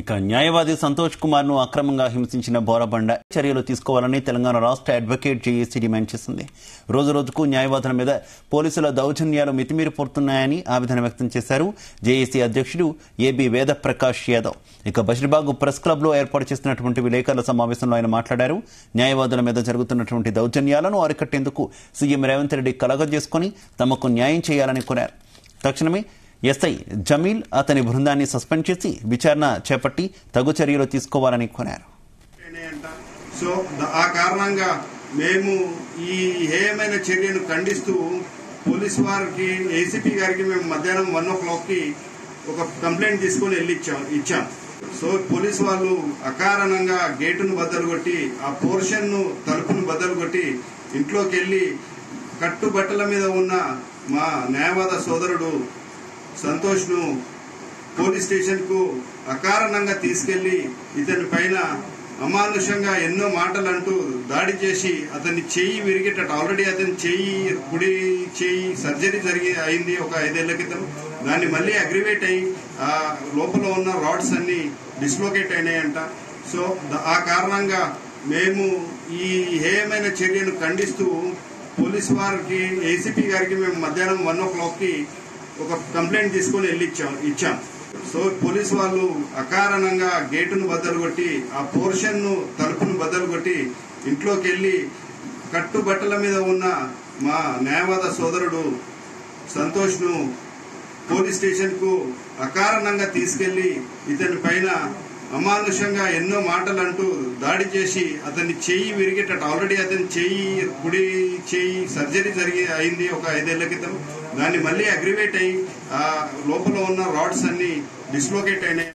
ఇక న్యాయవాది సంతోష్ కుమార్ ను అక్రమంగా హింసించిన బోరబండ చర్యలు తీసుకోవాలని తెలంగాణ రాష్ట్ర అడ్వకేట్ జేఏసీ డిమాండ్ చేసింది. రోజురోజుకు న్యాయవాదుల మీద పోలీసుల దౌర్జన్యాలు మితిమీరిపోతున్నాయని ఆవేదన వ్యక్తం చేశారు జేఏసీ అధ్యక్షుడు ఏబీ వేద ప్రకాష్ యాదవ్. ఇక బషీర్బాగ్ ప్రెస్ క్లబ్ లో ఏర్పాటు చేసినటువంటి విలేకరుల సమావేశంలో ఆయన మాట్లాడారు. న్యాయవాదుల మీద జరుగుతున్నటువంటి దౌర్జన్యాలను అరికట్టేందుకు సీఎం రేవంత్ రెడ్డి కలగజేసుకుని తమకు న్యాయం చేయాలని కోరారు. తక్షణమే ఎస్ఐ జమీల్ అతని బృందాన్ని సస్పెండ్ చేసి విచారణ చేపట్టి తగు చర్యలు తీసుకోవాలని కోరారు. సో ఆ కారణంగా మేము ఈ హేయమైన చర్యను ఖండిస్తూ పోలీసు వారికి ఏసీపీ గారికి మేము మధ్యాహ్నం 1 o'clock ఒక కంప్లైంట్ తీసుకుని ఇచ్చాం. సో పోలీసు వాళ్ళు అకారణంగా గేటును బద్దలు కొట్టి ఆ పోర్షన్ ను తలుపును బద్దలు కొట్టి ఇంట్లోకి వెళ్లి కట్టుబట్టల మీద ఉన్న మా న్యాయవాద సోదరుడు సంతోష్ ను పోలీస్ స్టేషన్ కు అకారణంగా తీసుకెళ్లి ఇతని పైన అమానుషంగా ఎన్నో మాటలు అంటూ దాడి చేసి అతని చెయ్యి విరిగేటట్టు, ఆల్రెడీ అతని కుడి చెయ్యి సర్జరీ అయింది ఒక 5 ఏళ్ల క్రితం. దాన్ని మళ్ళీ అగ్రివేట్ అయ్యి ఆ లోపల ఉన్న రాడ్స్ అన్ని డిస్లోకేట్ అయినాయంట. సో ఆ కారణంగా మేము ఈ హేయమైన చర్యను ఖండిస్తూ పోలీసు వారికి ఏసీపీ గారికి మేము మధ్యాహ్నం 1 o'clock ఒక కంప్లైంట్ తీసుకుని ఇచ్చాం. సో పోలీసు వాళ్ళు అకారణంగా గేటును బద్దలు కొట్టి ఆ పోర్షన్ ను తలుపును బద్దలు కొట్టి ఇంట్లోకి వెళ్లి కట్టుబట్టల మీద ఉన్న మా న్యాయవాద సోదరుడు సంతోష్ ను పోలీస్ స్టేషన్ కు అకారణంగా తీసుకెళ్లి ఇతని పైన అమానుషంగా ఎన్నో మాటలు అంటూ దాడి చేసి అతని చెయ్యి విరిగేటట్టు, ఆల్రెడీ అతని కుడి చెయ్యి సర్జరీ అయింది ఒక 5 ఏళ్ల క్రితం. దాన్ని మళ్ళీ అగ్రివేట్ అయ్యి ఆ లోపల ఉన్న రాడ్స్ అన్ని డిస్లోకేట్ అయినాయి.